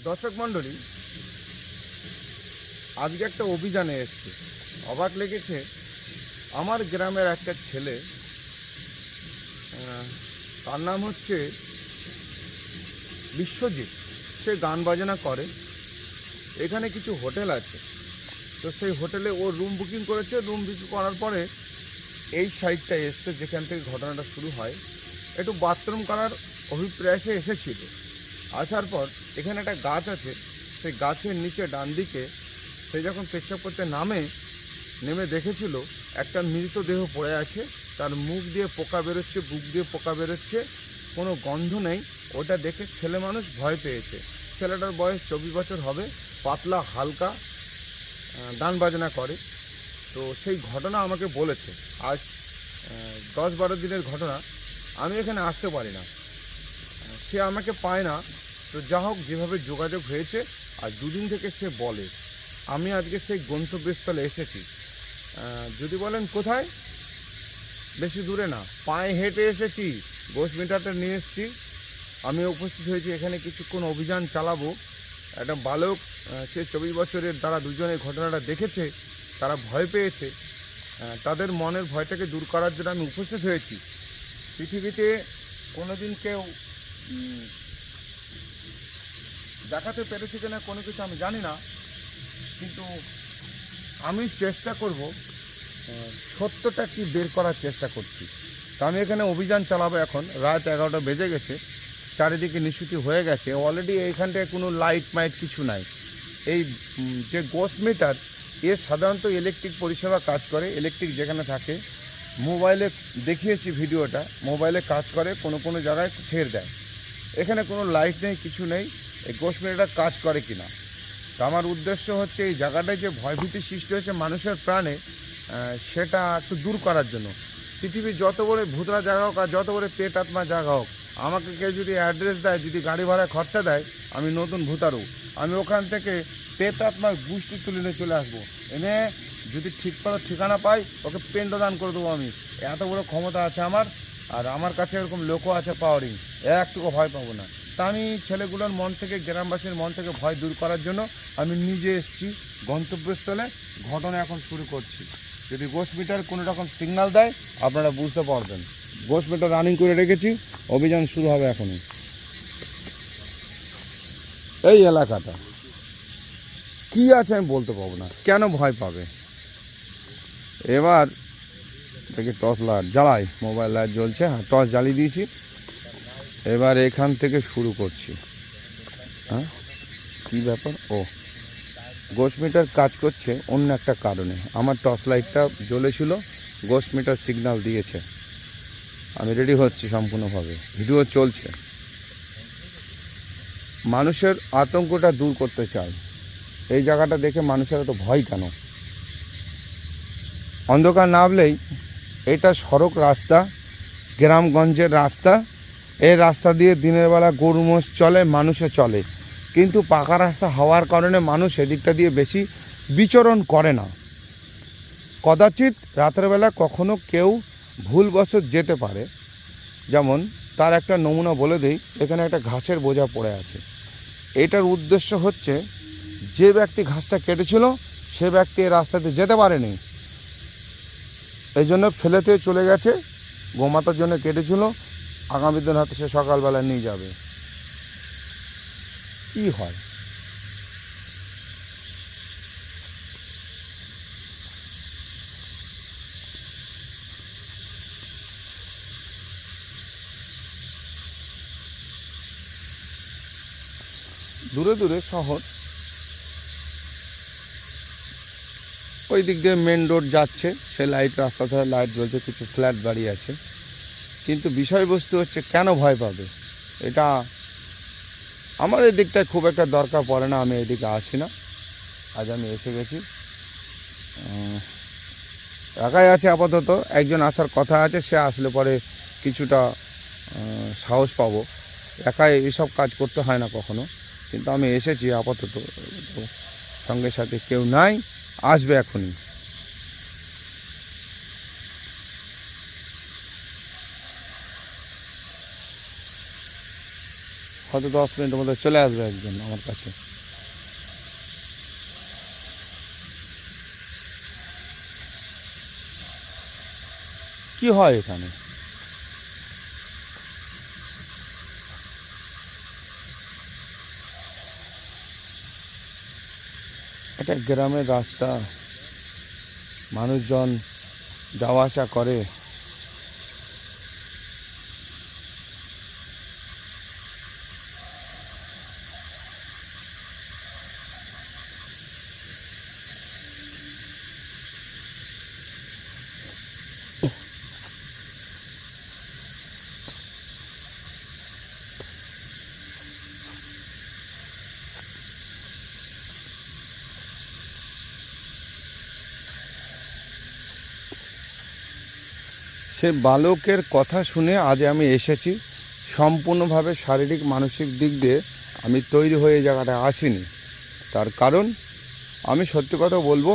দর্শক মণ্ডলী, আজকে একটা অভিযানে এসেছি। অবাক লেগেছে, আমার গ্রামের একটা ছেলে, তার নাম হচ্ছে বিশ্বজিৎ। সে গান বাজনা করে। এখানে কিছু হোটেল আছে, তো সেই হোটেলে ও রুম বুকিং করেছে। রুম বুকিং করার পরে এই সাইডটা এসছে যেখান থেকে ঘটনাটা শুরু হয়। একটু বাথরুম করার অভিপ্রায়ে এসেছিল। আসার পর এখানে একটা গাছ আছে, সেই গাছের নিচে ডান দিকে সে যখন পেচ্ছাপ করতে নেমে দেখেছিল একটা মৃতদেহ পড়ে আছে। তার মুখ দিয়ে পোকা বেরোচ্ছে, বুক দিয়ে পোকা বেরোচ্ছে, কোনো গন্ধ নেই। ওটা দেখে ছেলে মানুষ ভয় পেয়েছে। ছেলেটার বয়স 24 বছর হবে, পাতলা হালকা, গান বাজনা করে। তো সেই ঘটনা আমাকে বলেছে। আজ 10-12 দিনের ঘটনা। আমি এখানে আসতে পারি না, সে আমাকে পায় না। তো যা হোক, যেভাবে যোগাযোগ হয়েছে, আর দুদিন থেকে সে বলে। আমি আজকে সেই গন্তব্যস্থলে এসেছি। যদি বলেন কোথায়, বেশি দূরে না, পায়ে হেঁটে এসেছি। গোশ মিটারটা নিয়ে এসেছি, আমি উপস্থিত হয়েছি এখানে। কিছুক্ষণ অভিযান চালাবো। একটা বালক, সে 24 বছরের, তারা দুজনে ঘটনাটা দেখেছে, তারা ভয় পেয়েছে। তাদের মনের ভয়টাকে দূর করার জন্য আমি উপস্থিত হয়েছি। পৃথিবীতে কোনোদিন কেউ দেখাতে পেরেছে কিনা কোনো কিছু আমি জানি না, কিন্তু আমি চেষ্টা করব, সত্যটা কি বের করার চেষ্টা করছি। তা আমি এখানে অভিযান চালাবো। এখন রাত 11টা বেজে গেছে, চারিদিকে নিশুতি হয়ে গেছে। অলরেডি এইখানটায় কোনো লাইট মাইট কিছু নাই। এই যে গোশ মিটার, এর সাধারণত ইলেকট্রিক পরিষেবা কাজ করে। ইলেকট্রিক যেখানে থাকে, মোবাইলে দেখিয়েছি ভিডিওটা, মোবাইলে কাজ করে, কোনো কোনো জায়গায় ছেড়ে দেয়। এখানে কোনো লাইট নেই, কিছু নেই। এই গোশ মিটারটা কাজ করে কিনা, তা আমার উদ্দেশ্য হচ্ছে এই জায়গাটায় যে ভয়ভীতি সৃষ্টি হয়েছে মানুষের প্রাণে, সেটা একটু দূর করার জন্য। পৃথিবীর যত বড় ভূতরা জায়গা হোক আর যত বড় পেট আত্মা জায়গা হোক, আমাকে কেউ যদি অ্যাড্রেস দেয়, যদি গাড়ি ভাড়া খরচা দেয়, আমি নতুন ভূতারু, আমি ওখান থেকে পেট আত্মার গোষ্ঠী তুলে নিয়ে চলে আসবো। এনে যদি ঠিক করে ঠিকানা পাই, ওকে পিণ্ডদান করে দেবো আমি। এত বড় ক্ষমতা আছে আমার, আর আমার কাছে এরকম লোকও আছে পাওয়ারিং। একটুকু ভয় পাবো না। তা আমি ছেলেগুলোর মন থেকে, গ্রামবাসীর মন থেকে ভয় দূর করার জন্য আমি নিজে এসেছি গন্তব্যস্থলে। ঘটনা এখন শুরু করছি। যদি গোশ মিটার কোনো রকম সিগন্যাল দেয়, আপনারা বুঝতে পারবেন। গোশ মিটার রানিং করে রেখেছি, অভিযান শুরু হবে এখনই। এই এলাকাটা কি আছে আমি বলতে পারবো না, কেন ভয় পাবে। এবার দেখি টর্চ লাইট জ্বালাই, মোবাইল লাইট জ্বলছে, হ্যাঁ টর্চ জ্বালিয়ে দিয়েছি। এবার এখান থেকে শুরু করছি। হ্যাঁ, কী ব্যাপার? ও, গোশ মিটার কাজ করছে অন্য একটা কারণে। আমার টর্চ লাইটটা জ্বলেছিল, গোশ মিটার সিগন্যাল দিয়েছে। আমি রেডি হচ্ছি সম্পূর্ণভাবে, ভিডিও চলছে। মানুষের আতঙ্কটা দূর করতে চাই। এই জায়গাটা দেখে মানুষের এত ভয় কেন? অন্ধকার নামলেই, এটা সড়ক রাস্তা, গ্রামগঞ্জের রাস্তা। এই রাস্তা দিয়ে দিনের বেলা গরু মোষ চলে, মানুষও চলে, কিন্তু পাকা রাস্তা হওয়ার কারণে মানুষ এদিকটা দিয়ে বেশি বিচরণ করে না। কদাচিৎ রাতের বেলা কখনো কেউ ভুলবশত যেতে পারে। যেমন তার একটা নমুনা বলে দিই, এখানে একটা ঘাসের বোঝা পড়ে আছে। এটার উদ্দেশ্য হচ্ছে, যে ব্যক্তি ঘাসটা কেটেছিল সে ব্যক্তি এই রাস্তাতে যেতে পারেনি, এই জন্য ফেলেতে চলে গেছে। গোমাতার জন্য কেটেছিল, আগামী দিন হয়তো সে সকালবেলা নিয়ে যাবে। কি হয়? দূরে দূরে শহর, ওই দিক দিয়ে মেন রোড যাচ্ছে, সে লাইট, রাস্তা ধরে লাইট জ্বলছে, কিছু ফ্ল্যাট বাড়ি আছে। কিন্তু বিষয়বস্তু হচ্ছে, কেন ভয় পাবে? এটা আমার এই দিকটায় খুব একটা দরকার পড়ে না, আমি এদিকে আসি না। আজ আমি এসে গেছি, একাই আছে আপাতত। একজন আসার কথা আছে, সে আসলে পরে কিছুটা সাহস পাবো। একাই এসব কাজ করতে হয় না কখনো, কিন্তু আমি এসেছি আপাতত। সঙ্গে সাথে কেউ নাই, আসবে এখনই। হয়তো 10 মিনিটের মধ্যে চলে আসবে একজন আমার কাছে। কি হয় এখানে? এটা গ্রামের রাস্তা, মানুষজন যাওয়া আসা করে। সে বালকের কথা শুনে আজ আমি এসেছি। সম্পূর্ণভাবে শারীরিক মানসিক দিক দিয়ে আমি তৈরি হয়ে এই জায়গাটায় আসিনি। তার কারণ আমি সত্যি কথা বলবো,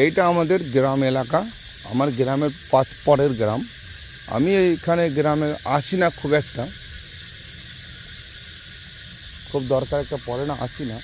এইটা আমাদের গ্রাম এলাকা, আমার গ্রামের পরের গ্রাম। আমি এইখানে গ্রামে আসি না খুব একটা, খুব দরকার একটা পড়ে না, আসি না।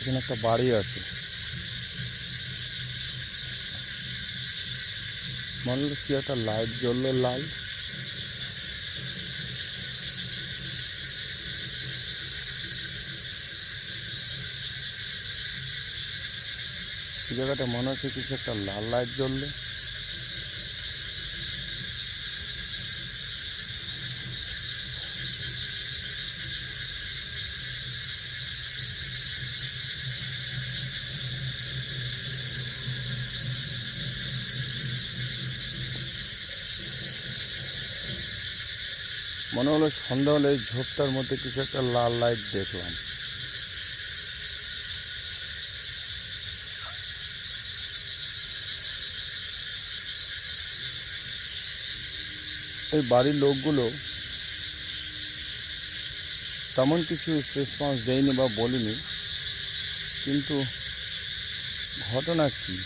এখানে একটা বাড়ি আছে, মনে হলো কি একটা লাইট জ্বললো লাল। এই জায়গাটা মনে হচ্ছে কিছু একটা লাল লাইট জ্বললো। মনে হলো সন্ধ্যা হলে এই ঝোপটার মধ্যে কিছু একটা লাল লাইট দেখলাম। এই বাড়ির লোকগুলো তেমন কিছু রেসপন্স দেয়নি বা বলিনি, কিন্তু ঘটনা কি?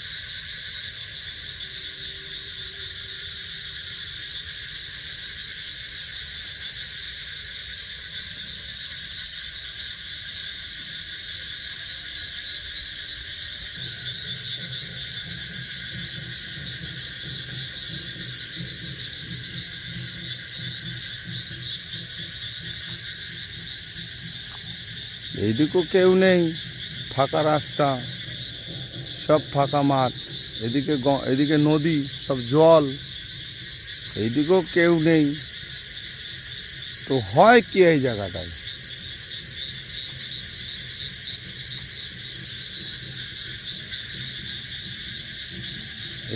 এইদিকেও কেউ নেই, ফাঁকা রাস্তা, সব ফাঁকা মাঠ। এদিকে এদিকে নদী, সব জল। এইদিকেও কেউ নেই, তো হয় কি এই জায়গাটায়?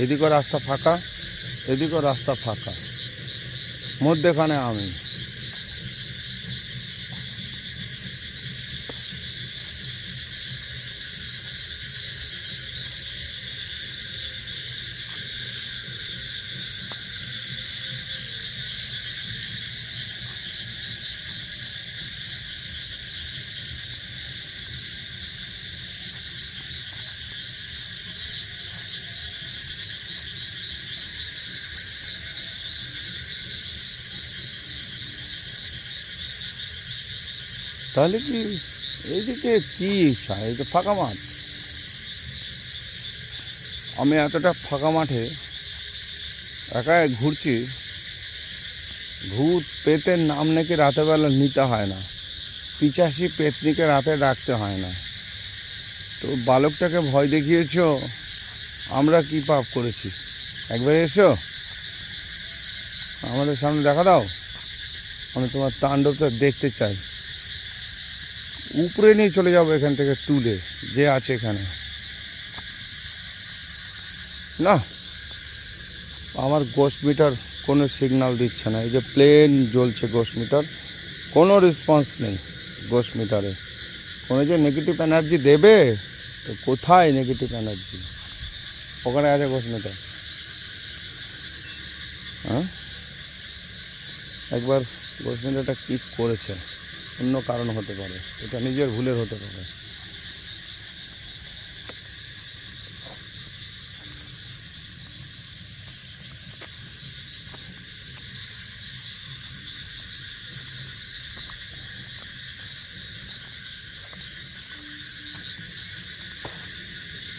এদিকেও রাস্তা ফাঁকা, এদিকেও রাস্তা ফাঁকা, মধ্যেখানে আমি। তাহলে কি এইদিকে কি এই তো ফাঁকা মাঠ। আমি এতটা ফাঁকা মাঠে একা ঘুরছি, ভূত পেতের নাম নাকি রাতেরবেলা নিতে হয় না, পিচাসি পেতনিকে রাতে ডাকতে হয় না। তো বালকটাকে ভয় দেখিয়েছ, আমরা কি পাপ করেছি? একবার এসো, আমাদের সামনে দেখা দাও, আমি তোমার তাণ্ডবটা দেখতে চাই। উপরে নিয়ে চলে যাবো এখান থেকে তুলে, যে আছে এখানে। না, আমার গোস্ট মিটার কোনো সিগন্যাল দিচ্ছে না। এই যে প্লেন জ্বলছে গোস্ট মিটার, কোনো রেসপন্স নেই গোস্ট মিটারে। কোনো যে নেগেটিভ এনার্জি দেবে, তো কোথায় নেগেটিভ এনার্জি? ওখানে আছে গোস্ট মিটার। হ্যাঁ, একবার গোস্ট মিটারটা কী করেছে, অন্য কারণ হতে পারে, এটা নিজের ভুলের হতে পারে।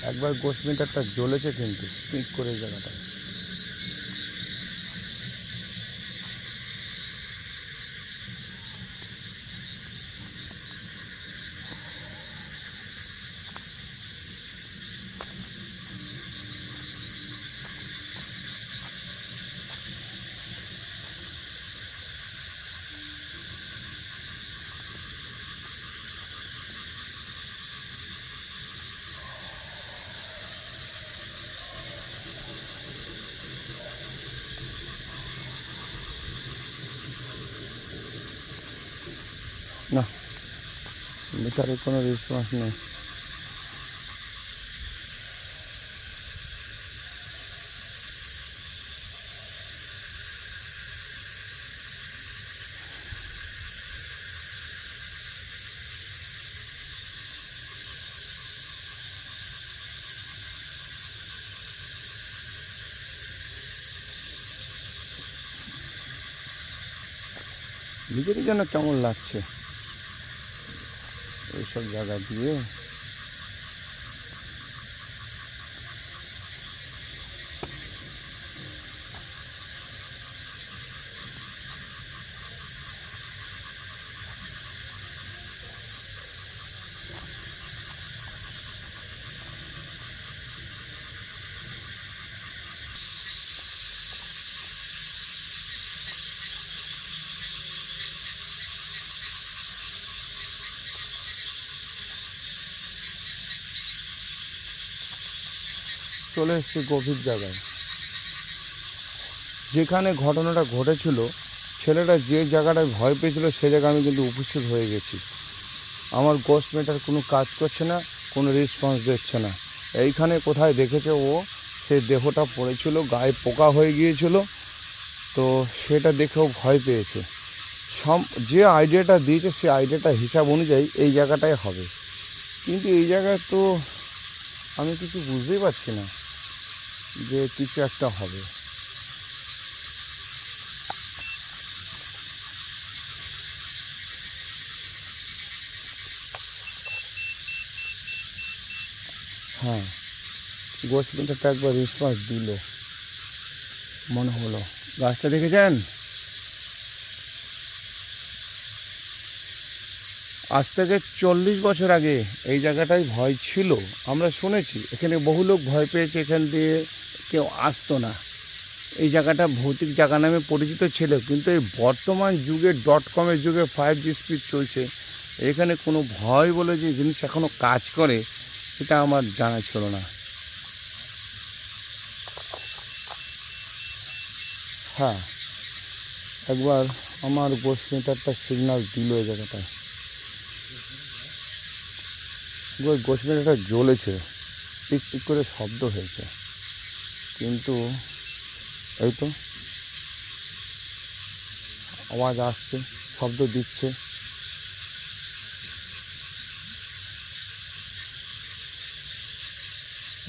একবার গোস্ট মিটারটা জ্বলেছে কিন্তু পিক করে এই জায়গাটা। না, মিটারে কোনো রেসপন্স নেই। নিজেরই যেন কেমন লাগছে এইসব জায়গা দিয়ে। চলে এসেছি গভীর জায়গায়, যেখানে ঘটনাটা ঘটেছিল। ছেলেটা যে জায়গাটায় ভয় পেয়েছিল সে জায়গায় আমি কিন্তু উপস্থিত হয়ে গেছি। আমার গোস্ট মিটার কোনো কাজ করছে না, কোনো রেসপন্স দিচ্ছে না। এইখানে কোথায় দেখেছে ও, সে দেহটা পড়েছিল, গায়ে পোকা হয়ে গিয়েছিল, তো সেটা দেখেও ভয় পেয়েছে। যে আইডিয়াটা দিয়েছে সেই আইডিয়াটা হিসাব অনুযায়ী এই জায়গাটায় হবে, কিন্তু এই জায়গায় তো আমি কিছু বুঝতেই পারছি না যে কিছু একটা হবে। হ্যাঁ, গোস্ট মিটারটা একবার রেসপন্স দিল মনে হলো। গাছটা দেখেছেন? আজ থেকে 40 বছর আগে এই জায়গাটায় ভয় ছিল, আমরা শুনেছি। এখানে বহু লোক ভয় পেয়েছে, এখান দিয়ে কেউ আসতো না। এই জায়গাটা ভৌতিক জায়গা নামে পরিচিত ছিল, কিন্তু এই বর্তমান যুগে .com-এর যুগে 5G স্পিড চলছে, এখানে কোনো ভয় বলে যে জিনিস এখনও কাজ করে এটা আমার জানা ছিল না। হ্যাঁ, একবার আমার গোস্ট মিটারটা সিগন্যাল দিল এই জায়গাটায়। গোস্ট মিটারটা জ্বলেছে, টিক টিক করে শব্দ হয়েছে, কিন্তু এই তো আওয়াজ আসছে, শব্দ দিচ্ছে।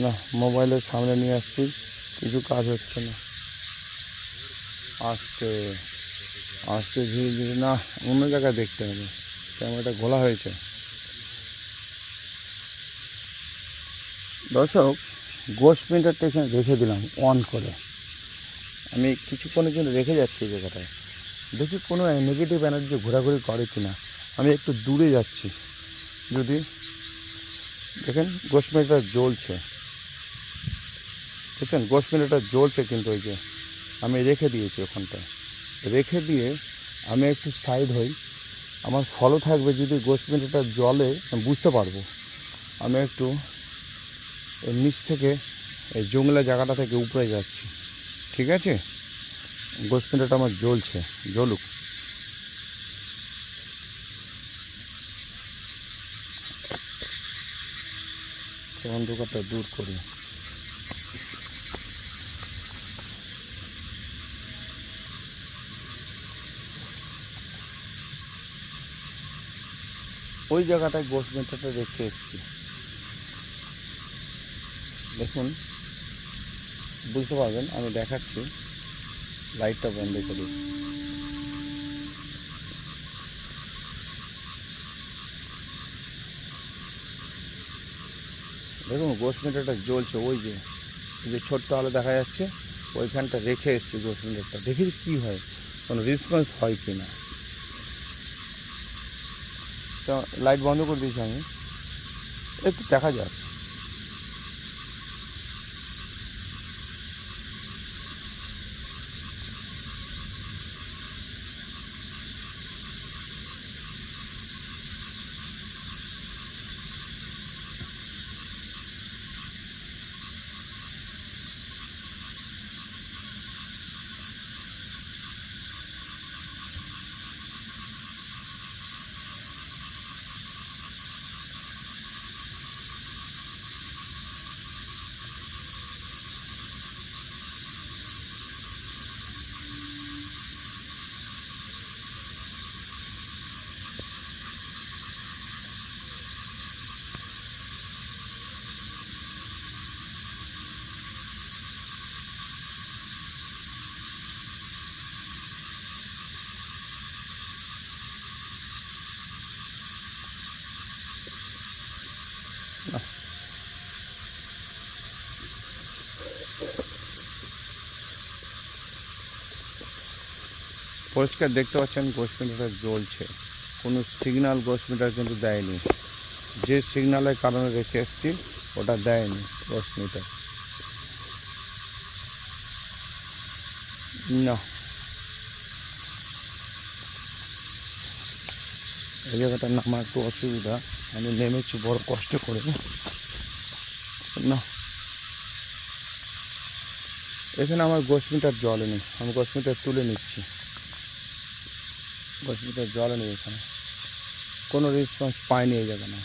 না, মোবাইলের সামনে নিয়ে আসছি, কিছু কাজ হচ্ছে না। আস্তে আস্তে ধীরে ধীরে, না অন্য জায়গায় দেখতে হবে। ক্যামেরাটা ঘোলা হয়েছে। দর্শক, গোস্ট মিটারটা এখানে রেখে দিলাম অন করে। আমি কিছুক্ষণের জন্য রেখে যাচ্ছি এই জায়গাটায়, দেখি কোনো নেগেটিভ এনার্জি ঘোরাঘুরি করে কিনা। আমি একটু দূরে যাচ্ছি, যদি দেখেন গোস্ট মিটারটা জ্বলছে, বুঝছেন? গোস্ট মিটারটা জ্বলছে, কিন্তু ওই যে আমি রেখে দিয়েছি ওখানটায়। রেখে দিয়ে আমি একটু সাইড হই, আমার ফলো থাকবে। যদি গোস্ট মিটারটা জ্বলে আমি বুঝতে পারবো। আমি একটু এর নিচ থেকে, এই জঙ্গলা জায়গাটা থেকে উপরে যাচ্ছি, ঠিক আছে? গোস্ট মিটারটা আমার জ্বলছে, জ্বলুক। অন্ধকারটা দূর করি। ওই জায়গাটায় গোস্ট মিটারটা রেখে এসেছি, দেখুন, বুঝতে পারবেন। আমি দেখাচ্ছি, লাইটটা বন্ধ করি। দেখুন গোস্ট মিটারটা জ্বলছে, ওই যে ছোট্ট আলো দেখা যাচ্ছে, ওইখানটা রেখে এসেছি গোস্ট মিটারটা। দেখি কী হয়, কোনো রেসপন্স হয় কি না। তো লাইট বন্ধ করে দিয়েছি আমি, একটু দেখা যাক। পরিষ্কার দেখতে পাচ্ছেন গোস্ট মিটারটা জ্বলছে, কোনো সিগন্যাল গোস্ট মিটার কিন্তু দেয়নি। যে সিগন্যালের কারণে রেখে এসেছি ওটা দেয়নি গোস্ট মিটার। না, এই জায়গাটা নামা একটু অসুবিধা, আমি নেমেছি বড় কষ্ট করে। না, এখানে আমার গোস্ট মিটার জ্বলেনি, আমি গোস্ট মিটার তুলে নিচ্ছি। গোস্ট মিটার জ্বলেনি, এখানে কোনো রেসপন্স পাইনি এই জায়গা না।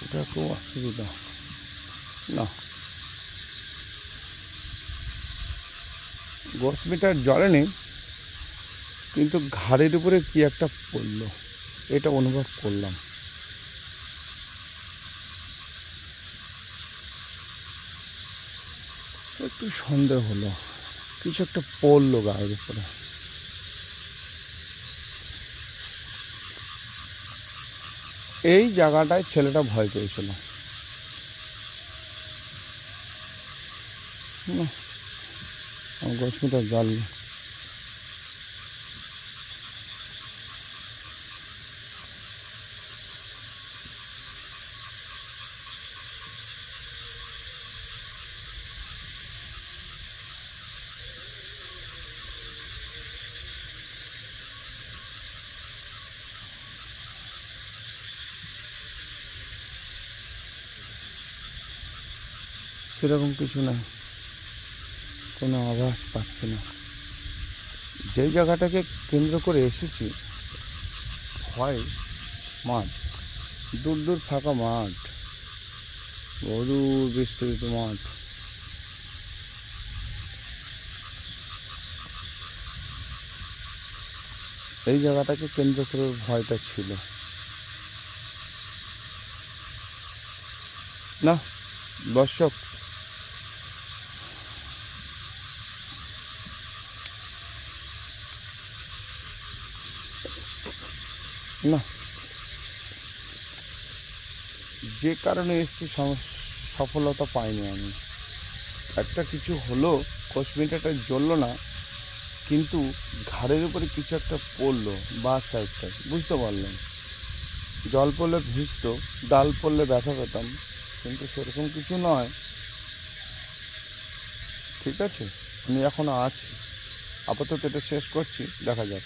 এটা খুব অসুবিধা। না, গোস্ট মিটার জ্বলেনি, কিন্তু ঘাড়ের উপরে কি একটা পড়লো, এটা অনুভব করলাম। একটু সন্দেহ হলো, কিছু একটা পড়লো গায়ের উপরে। এই জায়গাটায় ছেলেটা ভয় পেয়েছিল। গোস্ট মিটার জ্বলনি। সেরকম কিছু নাই, কোনো আভাস পাচ্ছি না। যেই জায়গাটাকে কেন্দ্র করে এসেছি হয় মাঠ, দূর দূর ফাঁকা মাঠ, বহুদূর বিস্তৃত মাঠ। এই জায়গাটাকে কেন্দ্র করে ভয়টা ছিল। না দর্শক, না যে কারণে এসেছি সফলতা পাইনি আমি। একটা কিছু হলো, কসমিটাটা জ্বললো না, কিন্তু ঘাড়ের উপরে কিছু একটা পড়লো বা সাইডটায়, বুঝতে পারলাম। জল পড়লে ভিজতো, ডাল পড়লে ব্যথা পেতাম, কিন্তু সেরকম কিছু নয়। ঠিক আছে, আমি এখনো আছি, আপাতত এটা শেষ করছি, দেখা যাক।